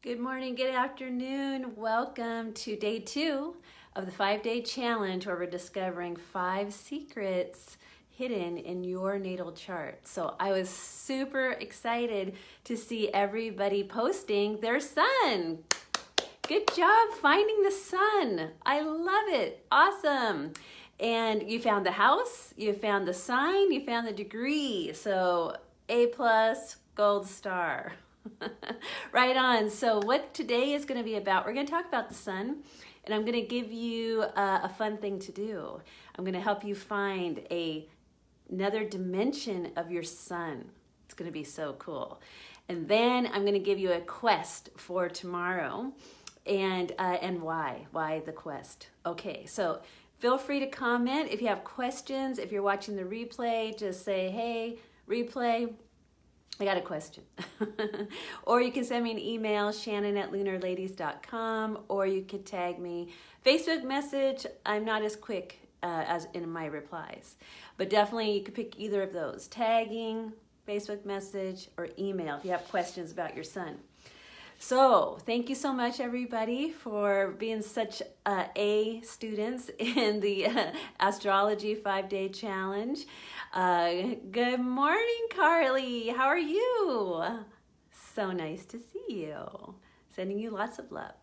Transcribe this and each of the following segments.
Good morning, good afternoon. Welcome to day 2 of the 5-day challenge where we're discovering 5 secrets hidden in your natal chart. So I was super excited to see everybody posting their sun. Good job finding the sun. I love it. Awesome. And you found the house, you found the sign, you found the degree. So A+, gold star. Right on. So what today is going to be about, we're going to talk about the sun, and I'm going to give you a fun thing to do. I'm going to help you find another dimension of your sun. It's going to be so cool. And then I'm going to give you a quest for tomorrow, and why the quest. Okay, so feel free to comment if you have questions. If you're watching the replay, just say, hey, replay, I got a question. Or you can send me an email, shannon@lunarladies.com, or you could tag me. Facebook message, I'm not as quick as in my replies. But definitely you could pick either of those. Tagging, Facebook message, or email if you have questions about your sun. So thank you so much, everybody, for being such A students in the Astrology 5-Day Challenge. Good morning, Carly. How are you? So nice to see you. Sending you lots of love.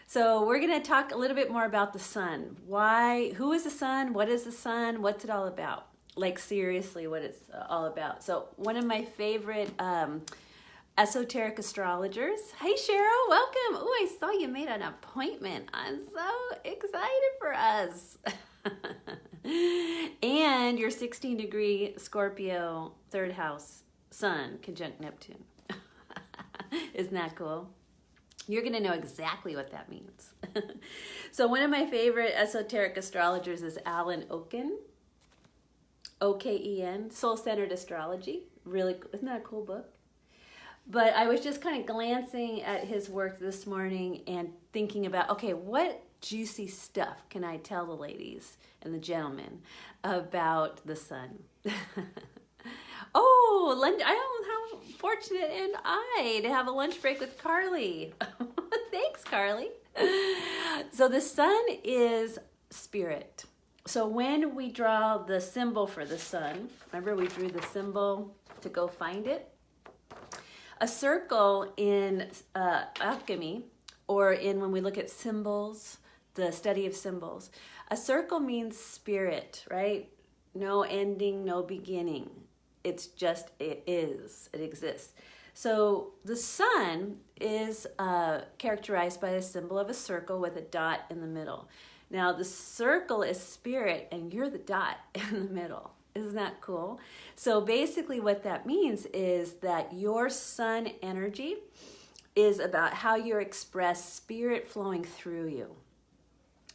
So we're going to talk a little bit more about the sun. Who is the sun? What is the sun? What's it all about? Like seriously, what it's all about. So one of my favorite esoteric astrologers. Hey Cheryl, welcome. Oh, I saw you made an appointment. I'm so excited for us. And your 16-degree Scorpio 3rd house sun conjunct Neptune. Isn't that cool? You're going to know exactly what that means. So one of my favorite esoteric astrologers is Alan Oken. O-K-E-N, Soul-Centered Astrology. Really, isn't that a cool book? But I was just kind of glancing at his work this morning and thinking about, okay, what juicy stuff can I tell the ladies and the gentlemen about the sun? Oh, lunch! How fortunate am I to have a lunch break with Carly. Thanks, Carly. So the sun is spirit. So when we draw the symbol for the sun, remember we drew the symbol to go find it? A circle in alchemy, or when we look at symbols, the study of symbols, a circle means spirit, right? No ending, no beginning. It's just, it is, it exists. So the sun is characterized by the symbol of a circle with a dot in the middle. Now the circle is spirit and you're the dot in the middle. Isn't that cool? So basically what that means is that your sun energy is about how you express spirit flowing through you.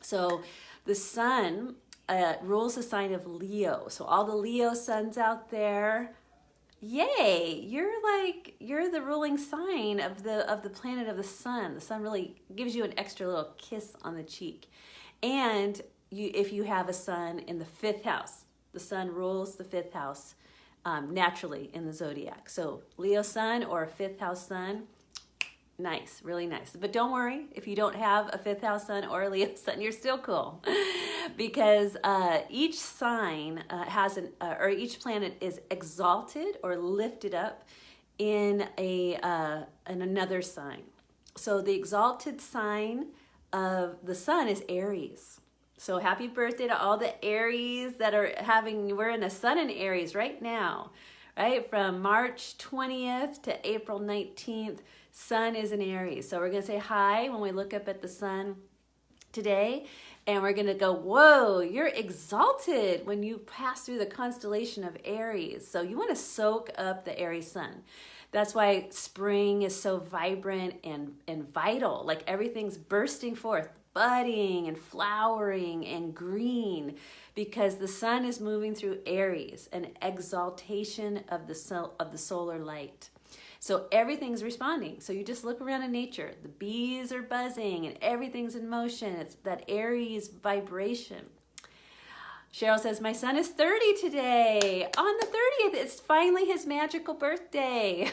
So the sun rules the sign of Leo. So all the Leo suns out there, yay, you're the ruling sign of the planet of the sun. The sun really gives you an extra little kiss on the cheek. And if you have a sun in the 5th house, the sun rules the 5th house naturally in the zodiac. So Leo sun or a 5th house sun, nice, really nice. But don't worry, if you don't have a 5th house sun or a Leo sun, you're still cool. Because each sign or each planet is exalted or lifted up in another sign. So the exalted sign of the sun is Aries. So happy birthday to all the Aries that are we're in a sun in Aries right now, right? From March 20th to April 19th, sun is in Aries. So we're going to say hi when we look up at the sun today. And we're going to go, whoa, you're exalted when you pass through the constellation of Aries. So you want to soak up the Aries sun. That's why spring is so vibrant and vital. Like everything's bursting forth, budding and flowering and green, because the sun is moving through Aries, an exaltation of the solar light. So everything's responding. So you just look around in nature. The bees are buzzing and everything's in motion. It's that Aries vibration. Cheryl says, my son is 30 today. On the 30th, it's finally his magical birthday.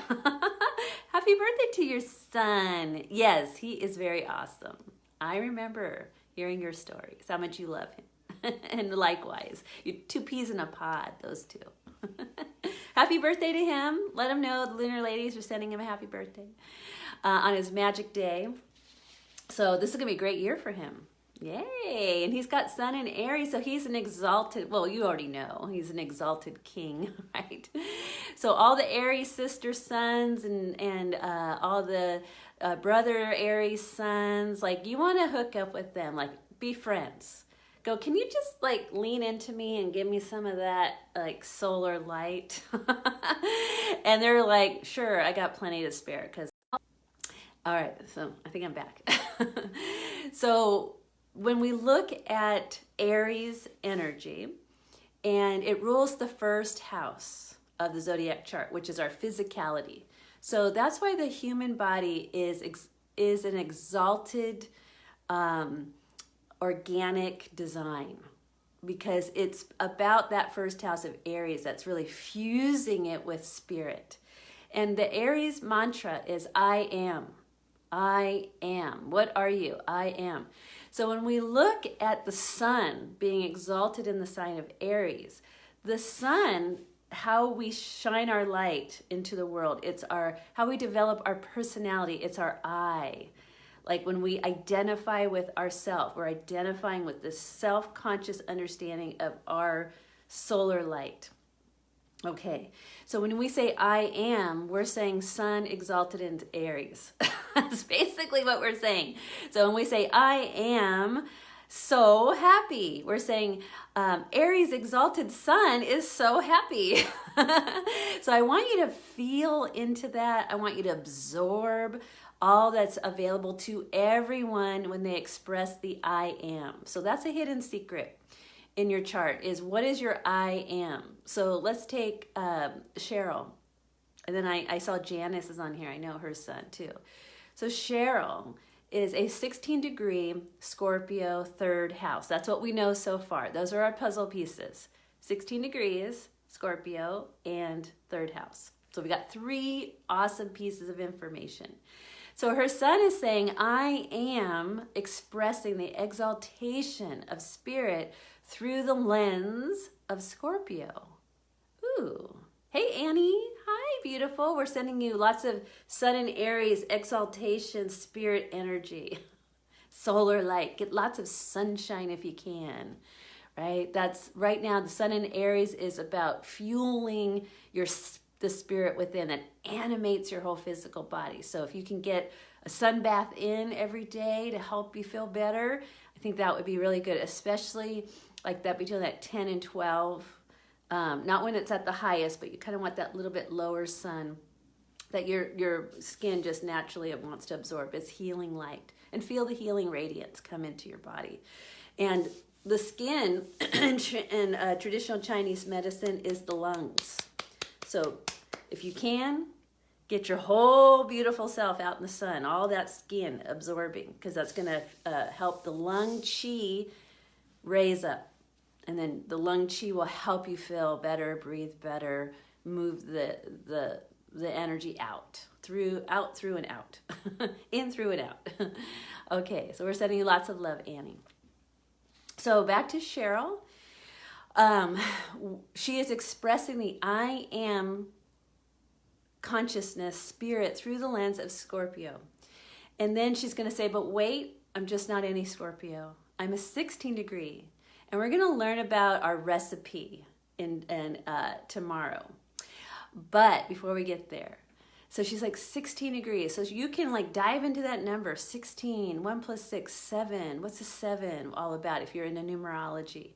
Happy Happy birthday to your son. Yes, he is very awesome. I remember hearing your stories, how much you love him. And likewise, you two peas in a pod, those two. Happy birthday to him. Let him know the lunar ladies are sending him a happy birthday on his magic day. So this is going to be a great year for him. Yay! And he's got Sun in Aries, so he's an exalted, well, you already know, he's an exalted king, right? So all the Aries sister sons and all the brother Aries sons, like you want to hook up with them, like be friends. Go, can you just like lean into me and give me some of that like solar light? And they're like, sure, I got plenty to spare. All right, so I think I'm back. So when we look at Aries energy, and it rules the first house of the zodiac chart, which is our physicality. So that's why the human body is an exalted, organic design, because it's about that first house of Aries that's really fusing it with spirit. And the Aries mantra is I am. I am. What are you? I am. So when we look at the sun being exalted in the sign of Aries, the sun, how we shine our light into the world, it's how we develop our personality, it's our I. Like when we identify with ourself, we're identifying with this self-conscious understanding of our solar light. Okay, so when we say I am, we're saying sun exalted into Aries. That's basically what we're saying. So when we say I am so happy, we're saying Aries exalted sun is so happy. So I want you to feel into that. I want you to absorb all that's available to everyone when they express the I am. So that's a hidden secret in your chart, is what is your I am. So let's take Cheryl. And then I saw Janice is on here. I know her son too. So Cheryl is a 16-degree Scorpio third house. That's what we know so far. Those are our puzzle pieces. 16 degrees, Scorpio, and third house. So we got 3 awesome pieces of information. So her son is saying, I am expressing the exaltation of spirit through the lens of Scorpio. Ooh. Hey, Annie. Hi, beautiful. We're sending you lots of Sun and Aries exaltation, spirit energy, solar light. Get lots of sunshine if you can, right? That's right now, the Sun in Aries is about fueling the spirit within that animates your whole physical body. So if you can get a sun bath in every day to help you feel better, I think that would be really good, especially like that between that 10 and 12. Not when it's at the highest, but you kind of want that little bit lower sun that your skin just naturally wants to absorb. It's healing light, and feel the healing radiance come into your body. And the skin in traditional Chinese medicine is the lungs. So if you can, get your whole beautiful self out in the sun, all that skin absorbing, because that's going to help the lung qi raise up. And then the lung qi will help you feel better, breathe better, move the energy out, through and out, in, through, and out. Okay, so we're sending you lots of love, Annie. So back to Cheryl. She is expressing the I am consciousness, spirit, through the lens of Scorpio. And then she's going to say, but wait, I'm just not any Scorpio. I'm a 16 degree. And we're going to learn about our recipe tomorrow. But before we get there, so she's like 16 degrees. So you can like dive into that number, 16, 1 plus 6, 7. What's a 7 all about if you're into numerology?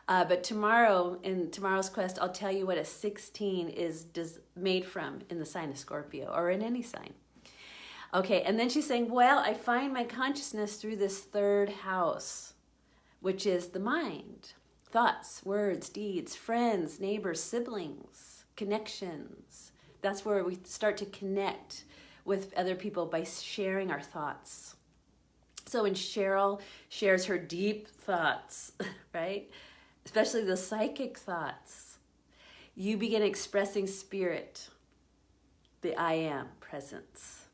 But tomorrow, in tomorrow's quest, I'll tell you what a 16 is made from in the sign of Scorpio, or in any sign. Okay, and then she's saying, well, I find my consciousness through this third house, which is the mind. Thoughts, words, deeds, friends, neighbors, siblings, connections. That's where we start to connect with other people by sharing our thoughts. So when Cheryl shares her deep thoughts, right? Especially the psychic thoughts, you begin expressing spirit, the I am, presence.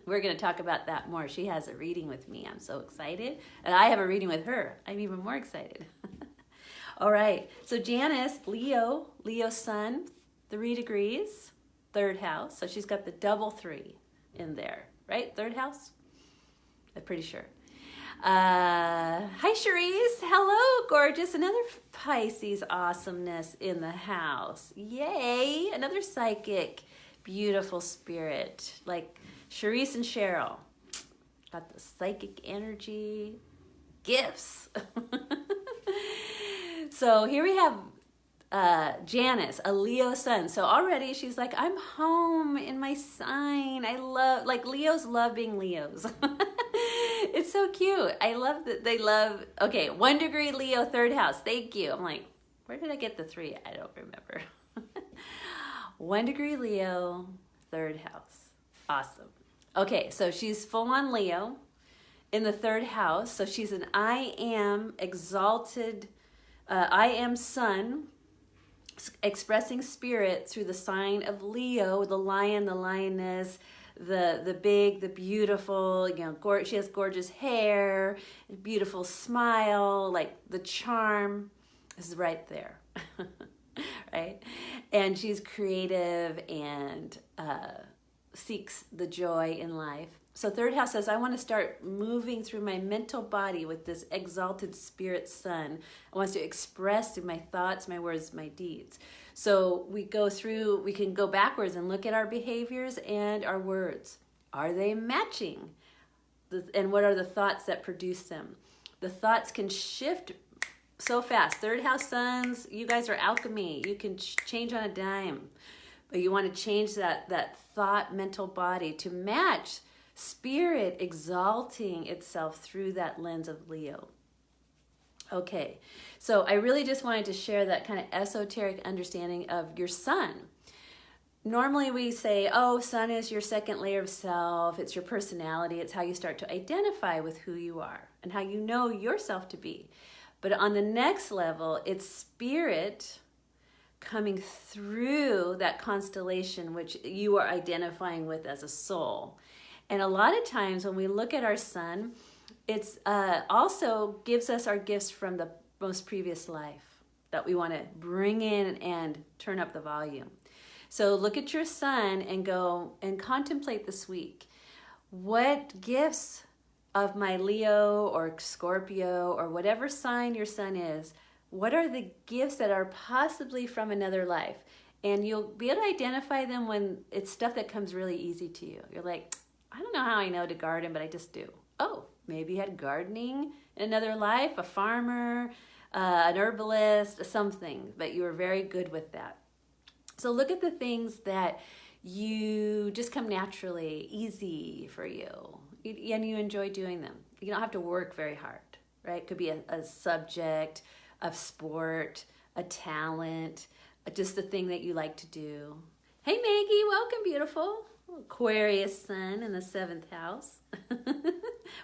We're going to talk about that more. She has a reading with me. I'm so excited. And I have a reading with her. I'm even more excited. All right. So Janice, Leo sun, 3 degrees, 3rd house. So she's got the double 3 in there, right? 3rd house? I'm pretty sure. Hi, Cherise. Hello, gorgeous. Another Pisces awesomeness in the house. Yay. Another psychic, beautiful spirit like Cherise and Cheryl. Got the psychic energy gifts. So here we have Janice, a Leo sun. So already she's like, I'm home in my sign. I love, like Leos love being Leos. It's so cute. I love that they love, okay, 1 degree Leo, 3rd house. Thank you. I'm like, where did I get the 3? I don't remember. 1 degree Leo, 3rd house. Awesome. Okay, so she's full on Leo in the 3rd house. So she's an I am exalted, I am sun, expressing spirit through the sign of Leo, the lion, the lioness, the big, the beautiful, you know, she has gorgeous hair, beautiful smile, like the charm is right there, right? And she's creative and seeks the joy in life. So 3rd house says, I want to start moving through my mental body with this exalted spirit sun. I want to express through my thoughts, my words, my deeds. So we can go backwards and look at our behaviors and our words. Are they matching? And what are the thoughts that produce them? The thoughts can shift so fast. 3rd house suns, you guys are alchemy. You can change on a dime. But you want to change that thought mental body to match spirit exalting itself through that lens of Leo. Okay, so I really just wanted to share that kind of esoteric understanding of your sun. Normally we say, oh, sun is your 2nd layer of self. It's your personality. It's how you start to identify with who you are and how you know yourself to be. But on the next level, it's spirit coming through that constellation which you are identifying with as a soul. And a lot of times when we look at our sun, it's also gives us our gifts from the most previous life that we want to bring in and turn up the volume. So look at your sun and go and contemplate this week. What gifts of my Leo or Scorpio or whatever sign your sun is, what are the gifts that are possibly from another life? And you'll be able to identify them when it's stuff that comes really easy to you. You're like, I don't know how I know to garden, but I just do. Oh, maybe you had gardening in another life, a farmer, an herbalist, something, but you were very good with that. So look at the things that you just come naturally, easy for you, and you enjoy doing them. You don't have to work very hard, right? It could be a subject, a sport, a talent, just the thing that you like to do. Hey Maggie, welcome, beautiful. Aquarius sun in the 7th house.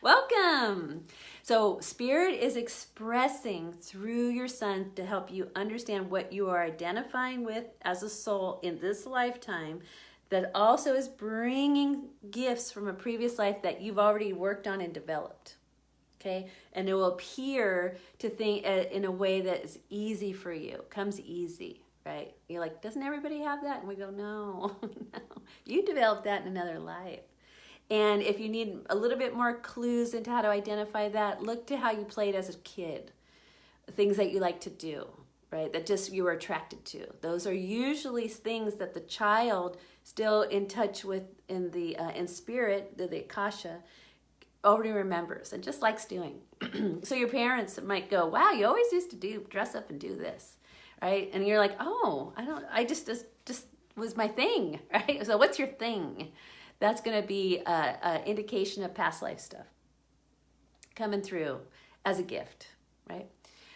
Welcome. So spirit is expressing through your sun to help you understand what you are identifying with as a soul in this lifetime, that also is bringing gifts from a previous life that you've already worked on and developed. Okay, and it will appear to think in a way that is easy for you, comes easy. Right? You're like, doesn't everybody have that? And we go, no, no. You developed that in another life. And if you need a little bit more clues into how to identify that, look to how you played as a kid. Things that you like to do, right? That just you were attracted to. Those are usually things that the child still in touch with in spirit, the Akasha, already remembers and just likes doing. So your parents might go, wow, you always used to dress up and do this. Right? And you're like, oh, I just was my thing, right? So what's your thing? That's going to be an indication of past life stuff coming through as a gift, right?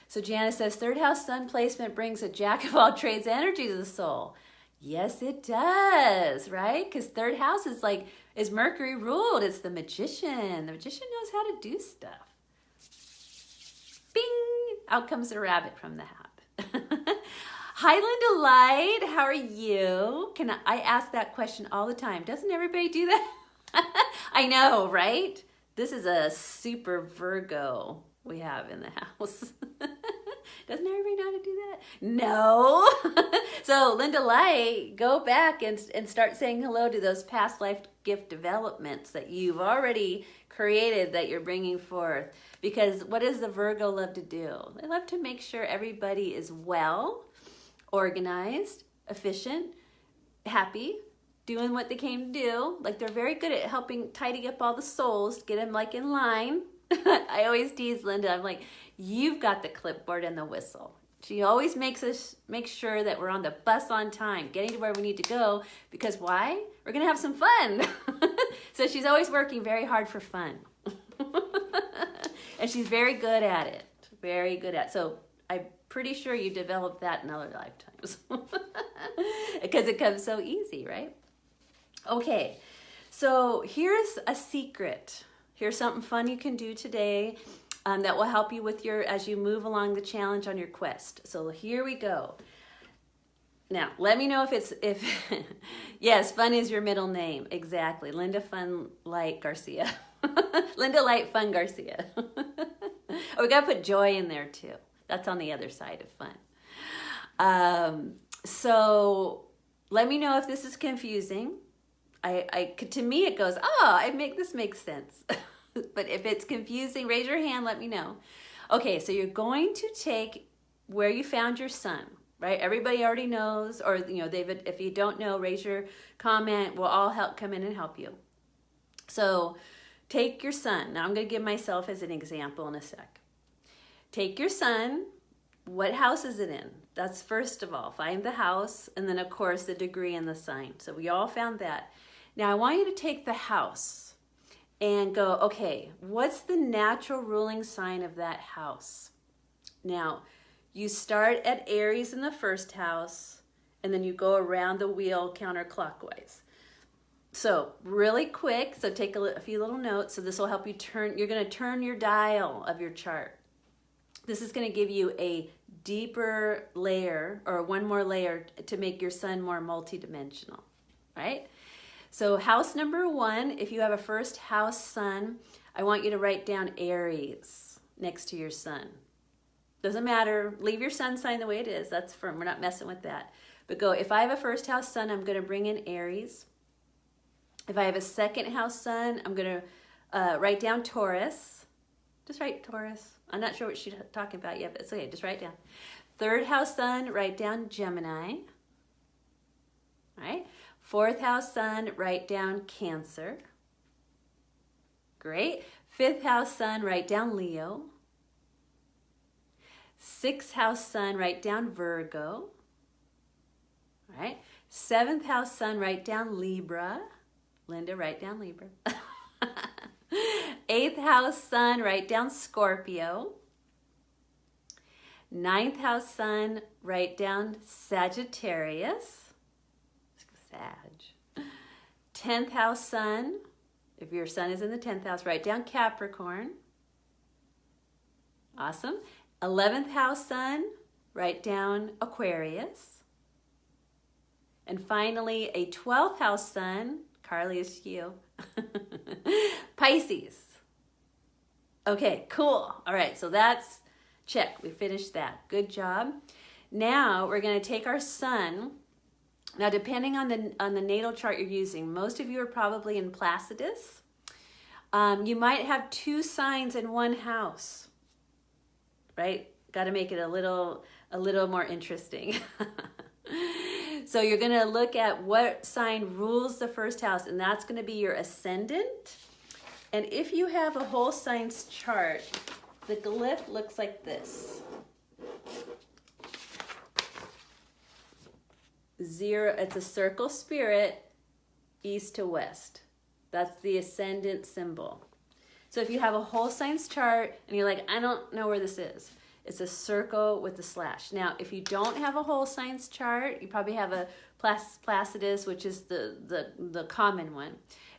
So Janice says, 3rd house sun placement brings a jack of all trades energy to the soul. Yes, it does, right? Because 3rd house is Mercury ruled. It's the magician. The magician knows how to do stuff. Bing! Out comes the rabbit from the hat. Hi, Linda Light. How are you? I ask that question all the time. Doesn't everybody do that? I know, right? This is a super Virgo we have in the house. Doesn't everybody know how to do that? No. So Linda Light, go back and start saying hello to those past life gift developments that you've already created that you're bringing forth. Because what does the Virgo love to do? They love to make sure everybody is well, organized, efficient, happy, doing what they came to do. Like they're very good at helping tidy up all the souls, get them like in line. I always tease Linda. I'm like, you've got the clipboard and the whistle. She always makes us make sure that we're on the bus on time, getting to where we need to go. Because why? We're going to have some fun. So she's always working very hard for fun. And she's very good at it. Very good at it. So I'm pretty sure you developed that in other lifetimes. Because it comes so easy, right? Okay, so here's a secret. Here's something fun you can do today that will help you with as you move along the challenge on your quest. So here we go. Now, let me know if yes, Fun is your middle name. Exactly. Linda Fun Light Garcia. Linda Light Fun Garcia. Oh, we got to put joy in there too. That's on the other side of fun. So let me know if this is confusing. To me, it goes, this makes sense. But if it's confusing, raise your hand, let me know. Okay, so you're going to take where you found your sun, right? Everybody already knows, or David, if you don't know, raise your comment. We'll all come in and help you. So take your sun. Now I'm going to give myself as an example in a sec. Take your sun. What house is it in? That's first of all, find the house, and then of course the degree and the sign. So we all found that. Now I want you to take the house and go, okay, what's the natural ruling sign of that house? Now, you start at Aries in the first house, and then you go around the wheel counterclockwise. So really quick, so take a few little notes. So this will help you you're going to turn your dial of your chart. This is going to give you a deeper layer, or one more layer to make your sun more multidimensional, right? So house number 1, if you have a first house sun, I want you to write down Aries next to your sun. Doesn't matter, leave your sun sign the way it is. That's firm, we're not messing with that. But go, if I have a first house sun, I'm going to bring in Aries. If I have a second house sun, I'm going to write down Taurus. Just write Taurus. I'm not sure what she's talking about yet, but it's okay, just write down. Third house sun, write down Gemini. All right. Fourth house sun, write down Cancer. Great. Fifth house sun, write down Leo. Sixth house sun, write down Virgo. All right. Seventh house sun, write down Libra. Linda, write down Libra. Eighth house sun, write down Scorpio. Ninth house sun, write down Sagittarius. Sag. 10th house sun, if your sun is in the 10th house, write down Capricorn. Awesome. 11th house sun, write down Aquarius. And finally, a 12th house sun, Carly is you, Pisces. Okay, cool. All right, so that's check. We finished that. Good job. Now we're going to take our sun. Now, depending on the natal chart you're using, most of you are probably in Placidus. You might have 2 signs in one house, right? Got to make it a little more interesting. So you're going to look at what sign rules the first house, and that's going to be your ascendant. And if you have a whole signs chart, the glyph looks like this. 0, it's a circle spirit, east to west. That's the ascendant symbol. So if you have a whole signs chart and you're like, I don't know where this is, it's a circle with a slash. Now, if you don't have a whole signs chart, you probably have a Placidus, which is the common one.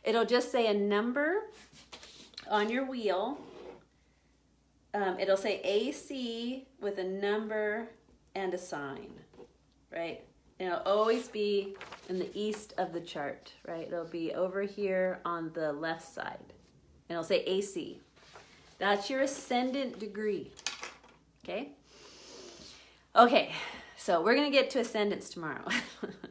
It'll just say a number on your wheel. It'll say AC with a number and a sign. right? And it'll always be in the east of the chart, right? It'll be over here on the left side. And it'll say AC. That's your ascendant degree, okay? Okay, so we're going to get to ascendants tomorrow.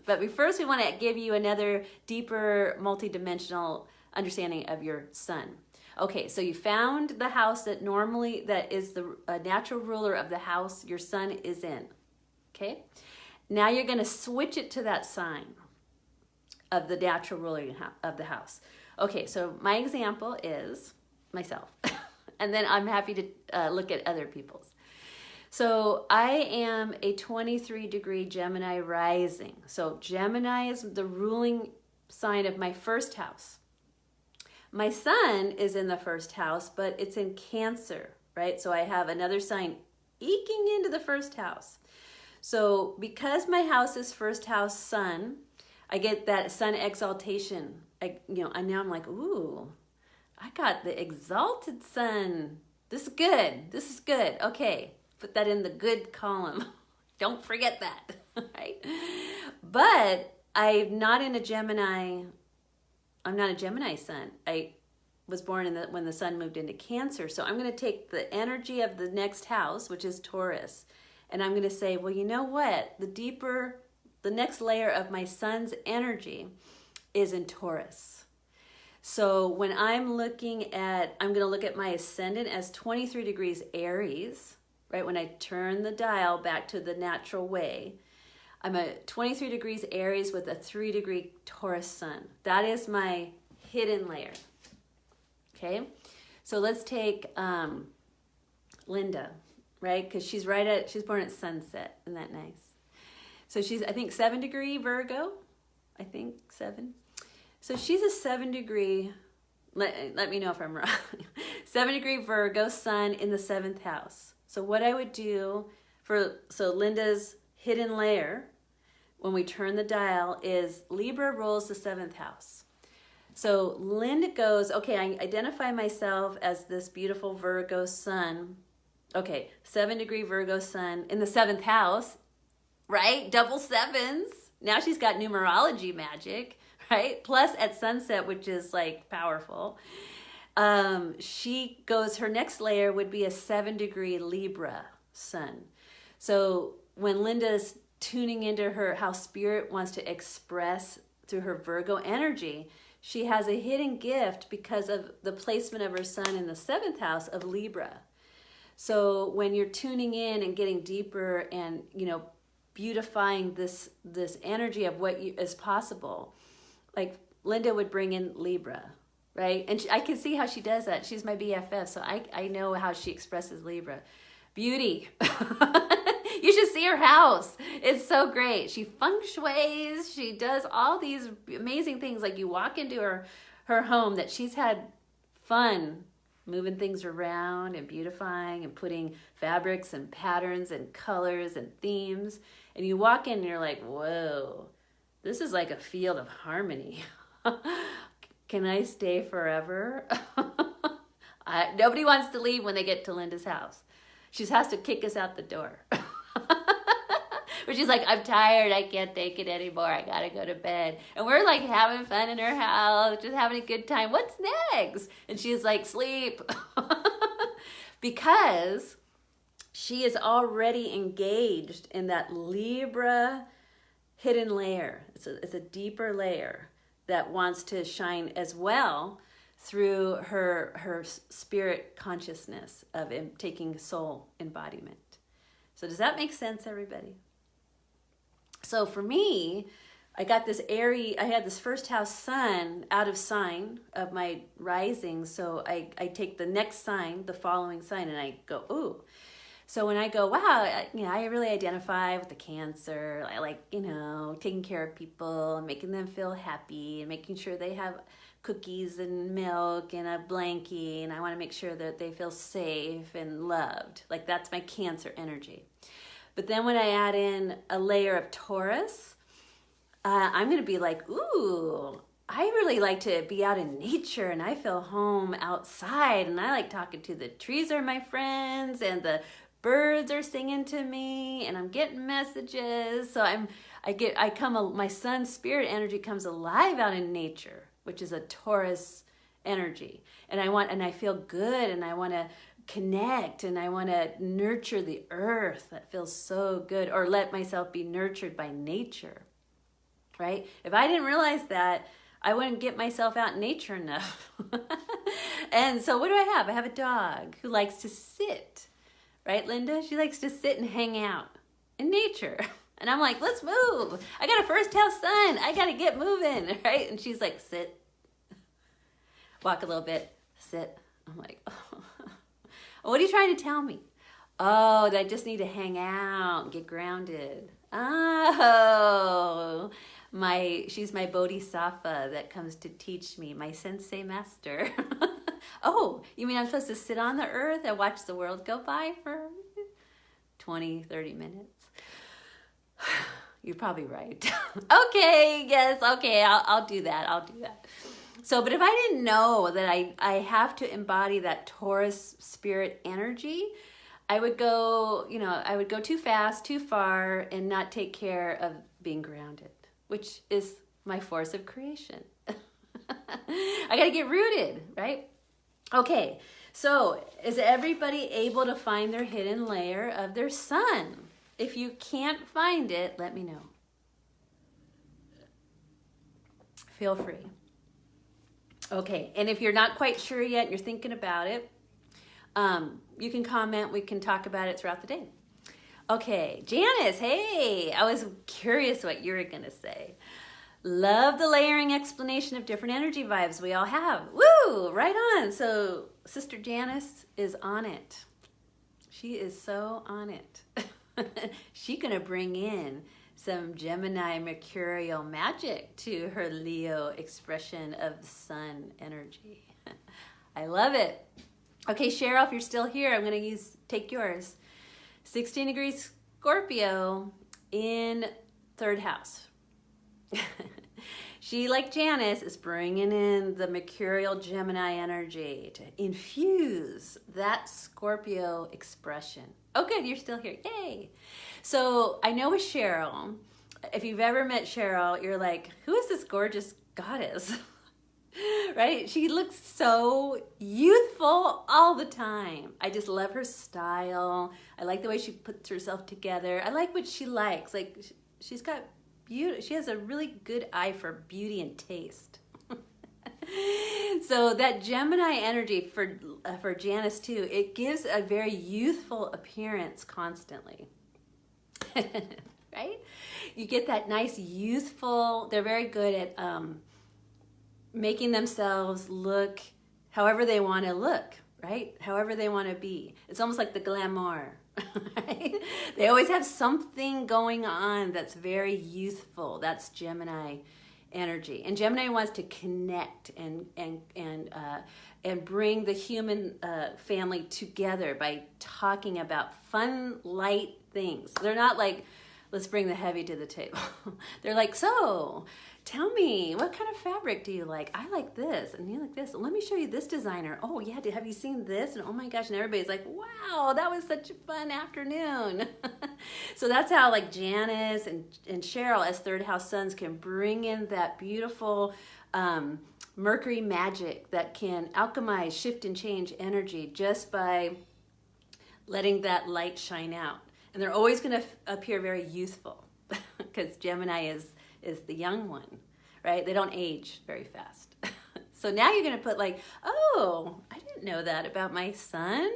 But first we want to give you another deeper multidimensional understanding of your sun. Okay, so you found the house that is the natural ruler of the house your sun is in. Okay, now you're going to switch it to that sign of the natural ruler of the house. Okay, so my example is myself. And then I'm happy to look at other people's. So I am a 23-degree Gemini rising. So Gemini is the ruling sign of my first house. My sun is in the first house, but it's in Cancer, right? So I have another sign eking into the first house. So because my house is first house sun, I get that sun exaltation. And now I'm like, ooh, I got the exalted sun. This is good. This is good. Okay, put that in the good column. Don't forget that, right? But I'm not a Gemini sun. I was born when the sun moved into Cancer. So I'm going to take the energy of the next house, which is Taurus, and I'm going to say, well, you know what? The next layer of my sun's energy is in Taurus. So when I'm going to look at my ascendant as 23 degrees Aries, right? When I turn the dial back to the natural way, I'm a 23 degrees Aries with a 3-degree Taurus sun. That is my hidden layer. Okay, so let's take Linda, right? Because she's born at sunset. Isn't that nice? So she's, I think, 7-degree Virgo. I think 7. So she's a 7-degree, let me know if I'm wrong, 7-degree Virgo sun in the 7th house. So what I would do so Linda's hidden layer, when we turn the dial, is Libra rules the 7th house. So Linda goes, okay, I identify myself as this beautiful Virgo sun. Okay, 7-degree Virgo sun in the 7th house, right? Double sevens. Now she's got numerology magic, right? Plus at sunset, which is like powerful. Her next layer would be a 7-degree Libra sun. So when Linda's tuning into how spirit wants to express through her Virgo energy, she has a hidden gift because of the placement of her sun in the 7th house of Libra. So when you're tuning in and getting deeper and, beautifying this energy of what is possible, like Linda would bring in Libra, right? And I can see how she does that. She's my BFF, so I know how she expresses Libra. Beauty. You should see her house. It's so great. She feng shuis. She does all these amazing things. Like you walk into her home that she's had fun moving things around and beautifying and putting fabrics and patterns and colors and themes. And you walk in and you're like, whoa, this is like a field of harmony. Can I stay forever? Nobody wants to leave when they get to Linda's house. She has to kick us out the door. But she's like, I'm tired. I can't take it anymore. I got to go to bed. And we're like having fun in her house, just having a good time. What's next? And she's like, sleep. Because she is already engaged in that Libra hidden layer. It's a deeper layer that wants to shine as well through her spirit consciousness of taking soul embodiment. So does that make sense, everybody? So for me, I got this I had this first house sun out of sign of my rising. So I take the next sign, the following sign, and I go, ooh. So when I go, wow, I really identify with the Cancer. I like, taking care of people and making them feel happy and making sure they have cookies and milk and a blankie. And I want to make sure that they feel safe and loved. Like that's my Cancer energy. But then when I add in a layer of Taurus, I'm going to be like, ooh, I really like to be out in nature and I feel home outside. And I like talking to the trees are my friends and the birds are singing to me and I'm getting messages. So my sun's spirit energy comes alive out in nature, which is a Taurus energy. And I feel good, and I want to connect, and I want to nurture the earth. That feels so good. Or let myself be nurtured by nature, right? If I didn't realize that, I wouldn't get myself out in nature enough. And so what do I have? I have a dog who likes to sit, right, Linda? She likes to sit and hang out in nature. And I'm like, let's move. I got a first house sun. I got to get moving, right? And she's like, sit. Walk a little bit, sit. I'm like, oh. What are you trying to tell me? Oh, that I just need to hang out and get grounded. Oh, she's my bodhisattva that comes to teach me, my sensei master. Oh, you mean I'm supposed to sit on the earth and watch the world go by for 20, 30 minutes? You're probably right. Okay, yes, okay, I'll do that. So, but if I didn't know that I have to embody that Taurus spirit energy, I would go too fast, too far, and not take care of being grounded, which is my force of creation. I got to get rooted, right? Okay, so is everybody able to find their hidden layer of their sun? If you can't find it, let me know. Feel free. Okay, and if you're not quite sure yet and you're thinking about it, you can comment. We can talk about it throughout the day. Okay, Janice, hey, I was curious what you were going to say. Love the layering explanation of different energy vibes we all have. Woo, right on. So Sister Janice is on it. She is so on it. She's going to bring in some Gemini mercurial magic to her Leo expression of the sun energy. I love it. Okay, Cheryl, if you're still here, I'm going to take yours. 16 degrees Scorpio in third house. She, like Janice, is bringing in the mercurial Gemini energy to infuse that Scorpio expression. Oh, good, you're still here. Yay. So I know with Cheryl, if you've ever met Cheryl, you're like, who is this gorgeous goddess? Right? She looks so youthful all the time. I just love her style. I like the way she puts herself together. I like what she likes. Like, she's got beauty. She has a really good eye for beauty and taste. So that Gemini energy for Janice too, it gives a very youthful appearance constantly. Right? You get that nice youthful, they're very good at making themselves look however they want to look, right? However they want to be. It's almost like the glamour, right? They always have something going on that's very youthful. That's Gemini energy. And Gemini wants to connect and bring the human family together by talking about fun, light things. They're not like, let's bring the heavy to the table. They're like, so tell me, what kind of fabric do you like? I like this, and you like this. Let me show you this designer. Oh yeah, have you seen this? And oh my gosh, and everybody's like, wow, that was such a fun afternoon. So that's how like Janice and Cheryl as third house suns can bring in that beautiful Mercury magic that can alchemize, shift, and change energy just by letting that light shine out. And they're always going to appear very youthful because Gemini is the young one, right? They don't age very fast. So now you're going to put like, oh, I didn't know that about my son.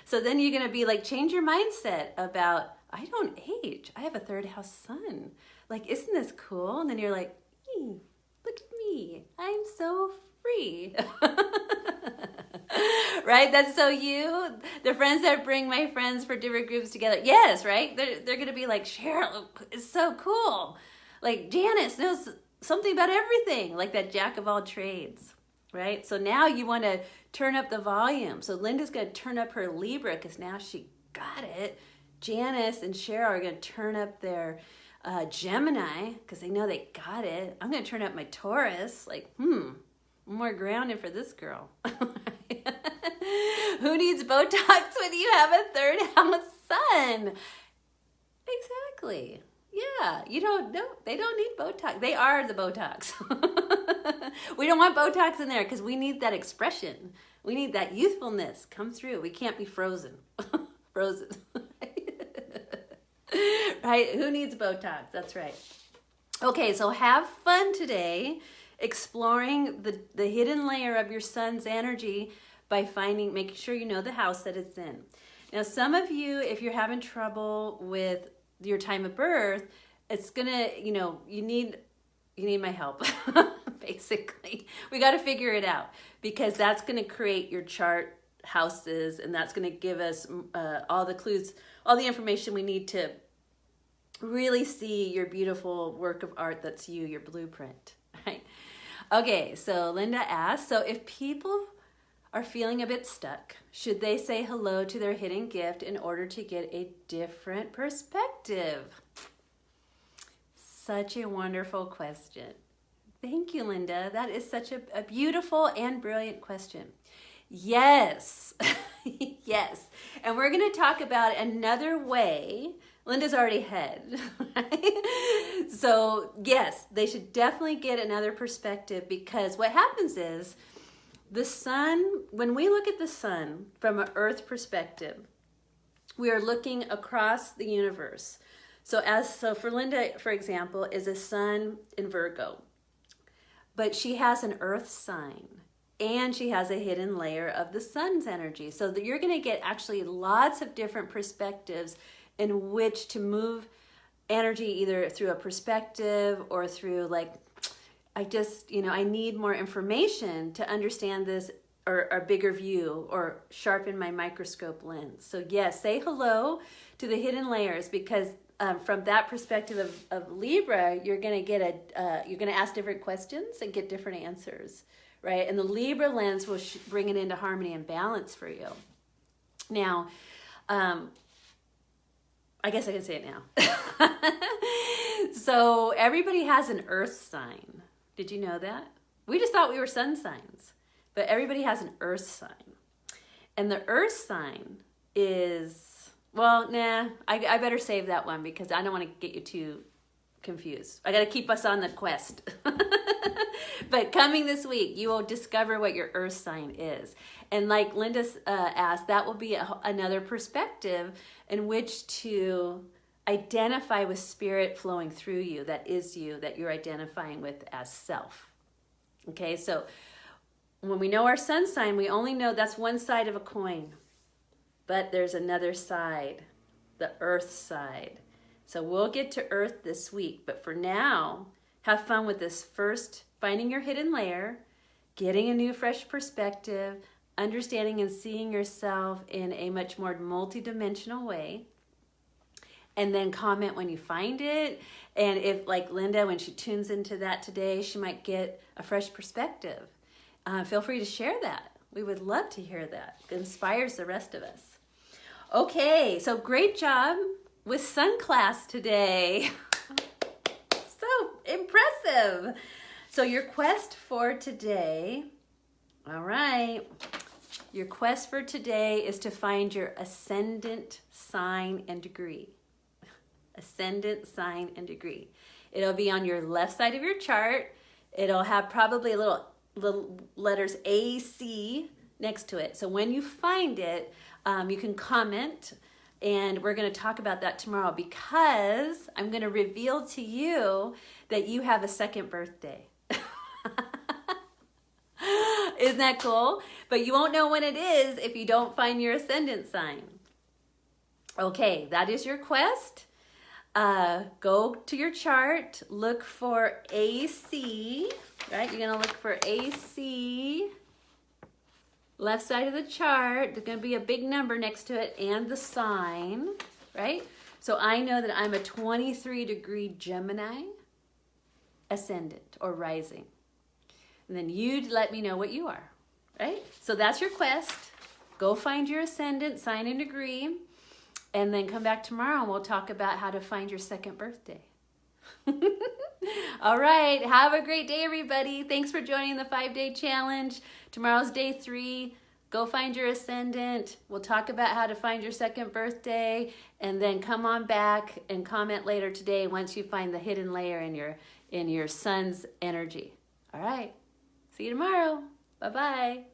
So then you're going to be like, change your mindset about, I don't age. I have a third house sun. Like, isn't this cool? And then you're like, look at me. I'm so free. Right? That's so you. The friends that bring my friends for different groups together. Yes, right? They're going to be like, Cheryl, it's so cool. Like, Janice knows something about everything. Like that jack of all trades. Right? So now you want to turn up the volume. So Linda's going to turn up her Libra because now she got it. Janice and Cheryl are going to turn up their Gemini because they know they got it. I'm going to turn up my Taurus. Like, more grounded for this girl. Who needs Botox when you have a third house sun. Exactly. Yeah, they don't need Botox. They are the Botox. We don't want Botox in there because we need that expression. We need that youthfulness come through. We can't be frozen. Frozen. Right? Who needs Botox? That's right. Okay, so have fun today exploring the hidden layer of your sun's energy by making sure you know the house that it's in. Now, some of you, if you're having trouble with your time of birth, it's gonna, you need my help. Basically, we got to figure it out because that's going to create your chart houses, and that's going to give us all the clues, all the information we need to really see your beautiful work of art that's your blueprint, right? Okay, so Linda asks, so if people are feeling a bit stuck, should they say hello to their hidden gift in order to get a different perspective? Such a wonderful question. Thank you, Linda. That is such a beautiful and brilliant question. Yes, yes. And we're going to talk about another way. Linda's already ahead. Right? So yes, they should definitely get another perspective, because what happens is the sun, when we look at the sun from an earth perspective, we are looking across the universe. So for Linda, for example, is a sun in Virgo, but she has an earth sign and she has a hidden layer of the sun's energy. So that you're going to get actually lots of different perspectives in which to move energy, either through a perspective or through I need more information to understand this, or a bigger view, or sharpen my microscope lens. So yes, say hello to the hidden layers, because from that perspective of Libra, you're going to ask different questions and get different answers, right? And the Libra lens will bring it into harmony and balance for you. Now, I guess I can say it now. So everybody has an earth sign. Did you know that? We just thought we were sun signs, but everybody has an earth sign. And the earth sign is, I better save that one because I don't want to get you too confused. I got to keep us on the quest. But coming this week, you will discover what your earth sign is. And like Linda asked, that will be another perspective in which to identify with spirit flowing through you, that is you, that you're identifying with as self. Okay, so when we know our sun sign, we only know that's one side of a coin. But there's another side, the earth side. So we'll get to earth this week. But for now, have fun with this first, finding your hidden layer, getting a new fresh perspective, understanding and seeing yourself in a much more multidimensional way. And then comment when you find it. And if, like Linda, when she tunes into that today, she might get a fresh perspective. Feel free to share that. We would love to hear that. It inspires the rest of us. Okay, so great job with sun class today. So impressive. So your quest for today, all right, your quest for today is to find your ascendant sign and degree. Ascendant sign and degree. It'll be on your left side of your chart. It'll have probably little letters AC next to it. So when you find it, you can comment, and we're going to talk about that tomorrow, because I'm going to reveal to you that you have a second birthday. Isn't that cool? But you won't know when it is if you don't find your ascendant sign. Okay, that is your quest. Go to your chart, look for AC, right? You're going to look for AC. Left side of the chart, there's going to be a big number next to it and the sign, right? So I know that I'm a 23-degree Gemini ascendant or rising. And then you let me know what you are, right? So that's your quest. Go find your ascendant, sign and degree, and then come back tomorrow and we'll talk about how to find your second birthday. All right, have a great day, everybody. Thanks for joining the 5-day challenge. Tomorrow's day 3. Go find your ascendant. We'll talk about how to find your second birthday, and then come on back and comment later today once you find the hidden layer in your sun's energy. All right. See you tomorrow. Bye-bye.